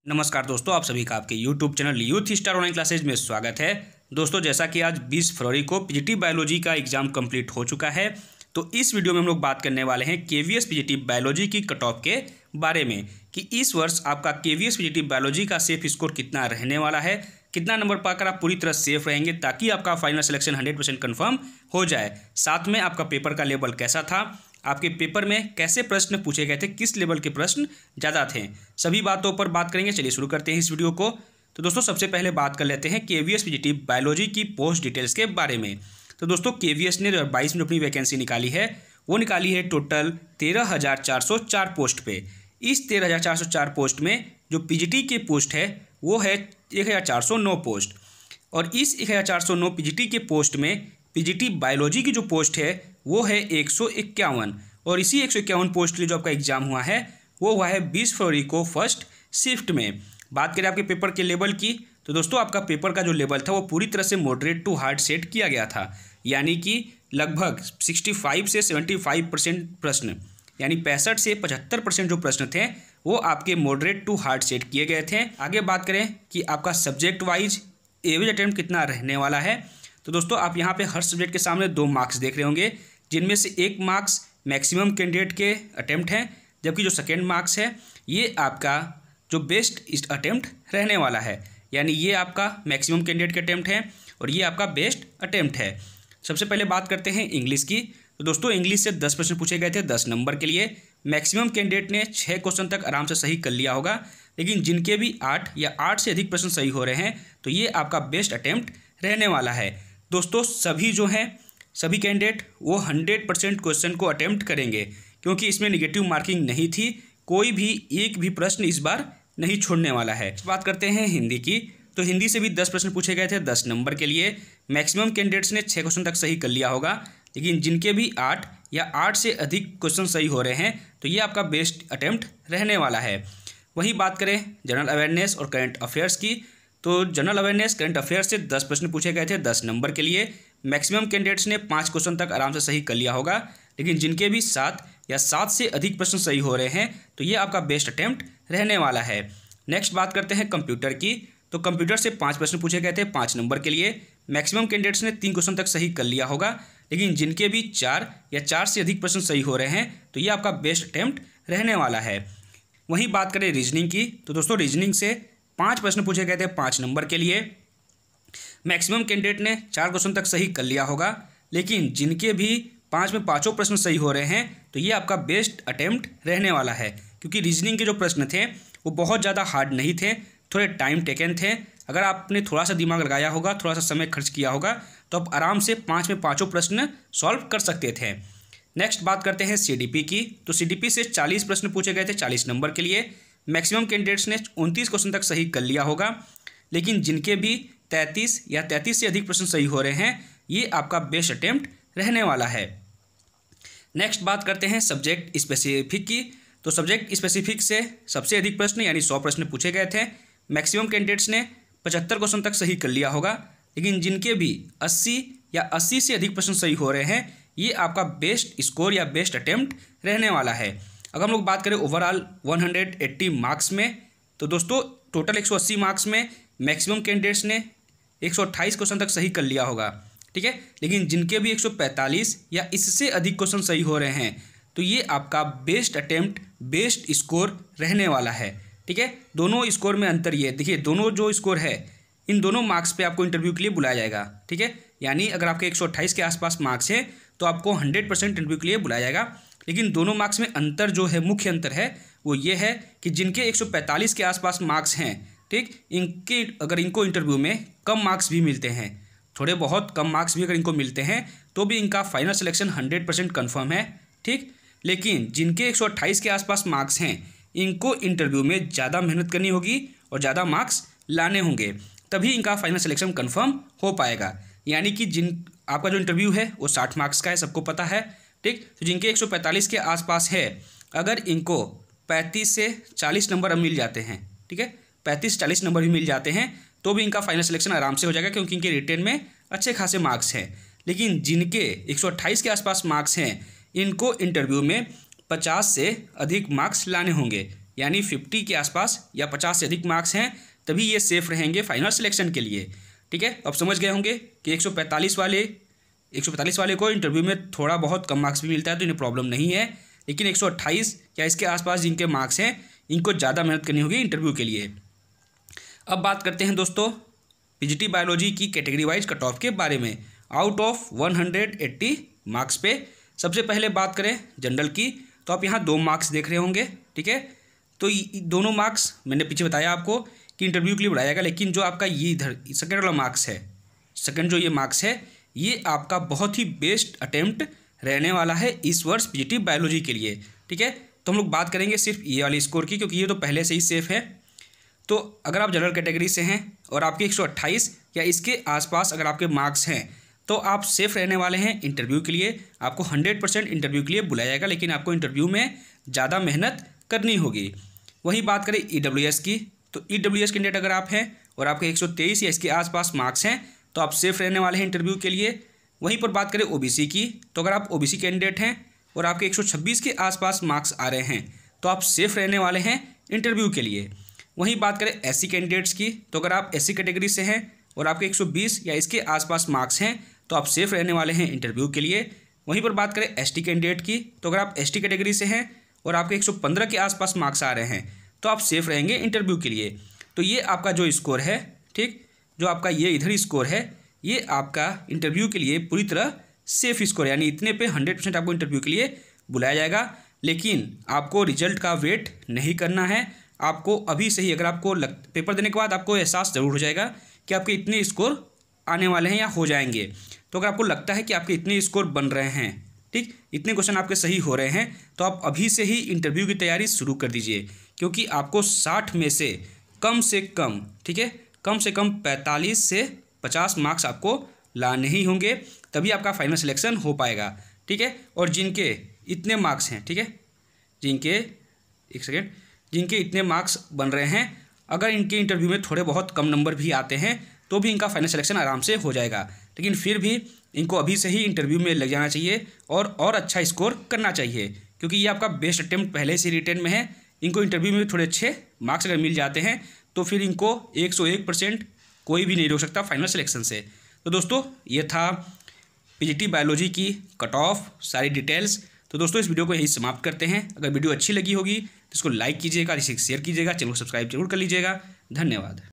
नमस्कार दोस्तों, आप सभी का आपके YouTube channel youth star online classes में स्वागत है। दोस्तों, जैसा कि आज 20 फरवरी को पीजीटी बायोलॉजी का एग्जाम कंप्लीट हो चुका है, तो इस वीडियो में हम लोग बात करने वाले हैं केवीएस पीजीटी बायोलॉजी की कट ऑफ के बारे में कि इस वर्ष आपका केवीएस पीजीटी बायोलॉजी का सेफ स्कोर कितना रहने वाला है, कितना नंबर पाकर आप पूरी तरह सेफ रहेंगे ताकि आपका फाइनल सिलेक्शन 100% कन्फर्म हो जाए। साथ में आपका पेपर का लेवल कैसा था, आपके पेपर में कैसे प्रश्न पूछे गए थे, किस लेवल के प्रश्न ज़्यादा थे, सभी बातों पर बात करेंगे। चलिए शुरू करते हैं इस वीडियो को। तो दोस्तों, सबसे पहले बात कर लेते हैं केवीएस पीजीटी बायोलॉजी की पोस्ट डिटेल्स के बारे में। तो दोस्तों, केवीएस ने 2022 में अपनी वैकेंसी निकाली है, वो निकाली है टोटल 13,404 पोस्ट पे। इस 13,404 पोस्ट में जो पीजीटी की पोस्ट है वो है 1,409 पोस्ट, और इस 1,409 पीजीटी के पोस्ट में पीजीटी बायोलॉजी की जो पोस्ट है वो है 151, और इसी 151 पोस्ट के लिए जो आपका एग्जाम हुआ है वो हुआ है 20 फरवरी को फर्स्ट शिफ्ट में। बात करें आपके पेपर के लेवल की, तो दोस्तों आपका पेपर का जो लेवल था वो पूरी तरह से मॉडरेट टू हार्ड सेट किया गया था, यानी कि लगभग 65 से 75% प्रश्न, यानी 65 से 75% जो प्रश्न थे वो आपके मॉडरेट टू हार्ड सेट किए गए थे। आगे बात करें कि आपका सब्जेक्ट वाइज एवरेज अटेम्प्ट कितना रहने वाला है, तो दोस्तों आप यहाँ पे हर सब्जेक्ट के सामने 2 मार्क्स देख रहे होंगे, जिनमें से 1 मार्क्स मैक्सिमम कैंडिडेट के अटेम्प्ट हैं, जबकि जो सेकेंड मार्क्स है ये आपका जो बेस्ट अटेम्प्ट रहने वाला है, यानी ये आपका मैक्सिमम कैंडिडेट के अटेम्प्ट है और ये आपका बेस्ट अटेम्प्ट है। सबसे पहले बात करते हैं इंग्लिश की। तो दोस्तों, इंग्लिश से 10 प्रश्न पूछे गए थे 10 नंबर के लिए। मैक्सिमम कैंडिडेट ने 6 क्वेश्चन तक आराम से सही कर लिया होगा, लेकिन जिनके भी 8 या 8 से अधिक प्रश्न सही हो रहे हैं तो ये आपका बेस्ट अटेम्प्ट रहने वाला है। दोस्तों, सभी कैंडिडेट वो 100% क्वेश्चन को अटेम्प्ट करेंगे, क्योंकि इसमें निगेटिव मार्किंग नहीं थी, कोई भी एक भी प्रश्न इस बार नहीं छोड़ने वाला है। बात करते हैं हिंदी की। तो हिंदी से भी 10 प्रश्न पूछे गए थे 10 नंबर के लिए। मैक्सिमम कैंडिडेट्स ने 6 क्वेश्चन तक सही कर लिया होगा, लेकिन जिनके भी 8 या 8 से अधिक क्वेश्चन सही हो रहे हैं तो ये आपका बेस्ट अटेम्प्ट रहने वाला है। वहीं बात करें जनरल अवेयरनेस और करंट अफेयर्स की, तो जनरल अवेयरनेस करंट अफेयर्स से 10 प्रश्न पूछे गए थे 10 नंबर के लिए। मैक्सिमम कैंडिडेट्स ने 5 क्वेश्चन तक आराम से सही कर लिया होगा, लेकिन जिनके भी 7 या 7 से अधिक प्रश्न सही हो रहे हैं तो ये आपका बेस्ट अटेम्प्ट रहने वाला है। नेक्स्ट बात करते हैं कंप्यूटर की। तो कंप्यूटर से 5 प्रश्न पूछे गए थे 5 नंबर के लिए। मैक्सिमम कैंडिडेट्स ने 3 क्वेश्चन तक सही कर लिया होगा, लेकिन जिनके भी 4 या 4 से अधिक प्रश्न सही हो रहे हैं तो ये आपका बेस्ट अटेम्प्ट रहने वाला है। वहीं बात करें रीजनिंग की, तो दोस्तों रीजनिंग से 5 प्रश्न पूछे गए थे 5 नंबर के लिए। मैक्सिमम कैंडिडेट ने 4 क्वेश्चन तक सही कर लिया होगा, लेकिन जिनके भी 5 में 5 प्रश्न सही हो रहे हैं तो ये आपका बेस्ट अटेम्प्ट रहने वाला है, क्योंकि रीजनिंग के जो प्रश्न थे वो बहुत ज़्यादा हार्ड नहीं थे, थोड़े टाइम टेकन थे। अगर आपने थोड़ा सा दिमाग लगाया होगा, थोड़ा सा समय खर्च किया होगा, तो आप आराम से 5 में 5 प्रश्न सॉल्व कर सकते थे। नेक्स्ट बात करते हैं सीडीपी की। तो सीडीपी से 40 प्रश्न पूछे गए थे 40 नंबर के लिए। मैक्सिमम कैंडिडेट्स ने 29 क्वेश्चन तक सही कर लिया होगा, लेकिन जिनके भी 33 या 33 से अधिक प्रश्न सही हो रहे हैं ये आपका बेस्ट अटेम्प्ट रहने वाला है। नेक्स्ट बात करते हैं सब्जेक्ट स्पेसिफिक की। तो सब्जेक्ट स्पेसिफिक से सबसे अधिक प्रश्न यानी 100 प्रश्न पूछे गए थे। मैक्सिमम कैंडिडेट्स ने 75 क्वेश्चन तक सही कर लिया होगा, लेकिन जिनके भी 80 या 80 से अधिक प्रश्न सही हो रहे हैं ये आपका बेस्ट स्कोर या बेस्ट अटेम्प्ट रहने वाला है। अगर हम लोग बात करें ओवरऑल 180 मार्क्स में, तो दोस्तों टोटल 180 मार्क्स में मैक्सिमम कैंडिडेट्स ने 128 क्वेश्चन तक सही कर लिया होगा, ठीक है, लेकिन जिनके भी 145 या इससे अधिक क्वेश्चन सही हो रहे हैं तो ये आपका बेस्ट अटेम्प्ट बेस्ट स्कोर रहने वाला है, ठीक है। दोनों स्कोर में अंतर ये देखिए, दोनों जो स्कोर है इन दोनों मार्क्स पे आपको इंटरव्यू के लिए बुलाया जाएगा, ठीक है। यानी अगर आपके 128 के आसपास मार्क्स है तो आपको 100% इंटरव्यू के लिए बुलाया जाएगा, लेकिन दोनों मार्क्स में अंतर जो है, मुख्य अंतर है वो ये है कि जिनके 145 के आसपास मार्क्स हैं, ठीक, अगर इनको इंटरव्यू में कम मार्क्स भी मिलते हैं, थोड़े बहुत कम मार्क्स भी अगर इनको मिलते हैं तो भी इनका फाइनल सिलेक्शन 100% कन्फर्म है, ठीक। लेकिन जिनके 128 के आसपास मार्क्स हैं इनको इंटरव्यू में ज़्यादा मेहनत करनी होगी और ज़्यादा मार्क्स लाने होंगे, तभी इनका फाइनल सिलेक्शन कन्फर्म हो पाएगा। यानी कि आपका जो इंटरव्यू है वो 60 मार्क्स का है, सबको पता है, ठीक। तो जिनके 145 के आसपास है, अगर इनको 35 से 40 नंबर मिल जाते हैं, ठीक है, 35-40 नंबर भी मिल जाते हैं तो भी इनका फाइनल सिलेक्शन आराम से हो जाएगा, क्योंकि इनके रिटेन में अच्छे खासे मार्क्स हैं। लेकिन जिनके 128 के आसपास मार्क्स हैं इनको इंटरव्यू में 50 से अधिक मार्क्स लाने होंगे, यानी 50 के आसपास या 50 से अधिक मार्क्स हैं तभी ये सेफ रहेंगे फाइनल सिलेक्शन के लिए। ठीक है, अब समझ गए होंगे कि 145 वाले को इंटरव्यू में थोड़ा बहुत कम मार्क्स भी मिलता है तो इन्हें प्रॉब्लम नहीं है, लेकिन 128 या इसके आसपास जिनके मार्क्स हैं इनको ज़्यादा मेहनत करनी होगी इंटरव्यू के लिए। अब बात करते हैं दोस्तों पीजीटी बायोलॉजी की कैटेगरी वाइज कट ऑफ के बारे में आउट ऑफ 180 मार्क्स पे। सबसे पहले बात करें जनरल की, तो आप यहाँ 2 मार्क्स देख रहे होंगे। ठीक है, तो दोनों मार्क्स मैंने पीछे बताया आपको कि इंटरव्यू के लिए बढ़ाया जाएगा, लेकिन जो आपका ये इधर सेकेंड वाला मार्क्स है, सेकेंड जो ये मार्क्स है ये आपका बहुत ही बेस्ट अटेम्प्ट रहने वाला है इस वर्ष पीजीटी बायोलॉजी के लिए। ठीक है, तो हम लोग बात करेंगे सिर्फ ये वाली स्कोर की, क्योंकि ये तो पहले से ही सेफ है। तो अगर आप जनरल कैटेगरी से हैं और आपके 128 या इसके आसपास अगर आपके मार्क्स हैं तो आप सेफ रहने वाले हैं इंटरव्यू के लिए। आपको 100% इंटरव्यू के लिए बुलाया जाएगा, लेकिन आपको इंटरव्यू में ज़्यादा मेहनत करनी होगी। वहीं बात करें ईडब्ल्यूएस की, तो ईडब्ल्यूएस कैंडिडेट अगर आप हैं और आपके 123 या इसके आसपास मार्क्स हैं तो आप सेफ रहने वाले हैं इंटरव्यू के लिए। वहीं पर बात करें ओबीसी की, तो अगर आप ओबीसी कैंडिडेट हैं और आपके 126 के आसपास मार्क्स आ रहे हैं तो आप सेफ रहने वाले हैं इंटरव्यू के लिए। वहीं बात करें एससी कैंडिडेट्स की, तो अगर आप एससी कैटेगरी से हैं और आपके 120 या इसके आसपास मार्क्स हैं तो आप सेफ रहने वाले हैं इंटरव्यू के लिए। वहीं पर बात करें एसटी कैंडिडेट की, तो अगर आप एसटी कैटेगरी से हैं और आपके 115 के आसपास मार्क्स आ रहे हैं तो आप सेफ रहेंगे इंटरव्यू के लिए। तो ये आपका जो स्कोर है, ठीक, जो आपका ये इधर स्कोर है, ये आपका इंटरव्यू के लिए पूरी तरह सेफ स्कोर है, यानी इतने पे 100% आपको इंटरव्यू के लिए बुलाया जाएगा। लेकिन आपको रिजल्ट का वेट नहीं करना है, आपको अभी से ही अगर आपको पेपर देने के बाद आपको एहसास ज़रूर हो जाएगा कि आपके इतने स्कोर आने वाले हैं या हो जाएंगे। तो अगर आपको लगता है कि आपके इतने स्कोर बन रहे हैं, ठीक, इतने क्वेश्चन आपके सही हो रहे हैं, तो आप अभी से ही इंटरव्यू की तैयारी शुरू कर दीजिए, क्योंकि आपको 60 में से कम, ठीक है, कम से कम 45 से 50 मार्क्स आपको लाने ही होंगे, तभी आपका फाइनल सिलेक्शन हो पाएगा। ठीक है, और जिनके इतने मार्क्स हैं, ठीक है, जिनके इतने मार्क्स बन रहे हैं, अगर इनके इंटरव्यू में थोड़े बहुत कम नंबर भी आते हैं तो भी इनका फाइनल सिलेक्शन आराम से हो जाएगा। लेकिन फिर भी इनको अभी से ही इंटरव्यू में लग जाना चाहिए और अच्छा स्कोर करना चाहिए, क्योंकि ये आपका बेस्ट अटेम्प्ट पहले से रिटेन में है। इनको इंटरव्यू में थोड़े अच्छे मार्क्स अगर मिल जाते हैं तो फिर इनको 101% कोई भी नहीं रोक सकता फाइनल सिलेक्शन से। तो दोस्तों ये था पीजीटी बायोलॉजी की कट ऑफ सारी डिटेल्स। तो दोस्तों इस वीडियो को यही समाप्त करते हैं। अगर वीडियो अच्छी लगी होगी तो इसको लाइक कीजिएगा, इसे शेयर कीजिएगा, चैनल को सब्सक्राइब जरूर कर लीजिएगा। धन्यवाद।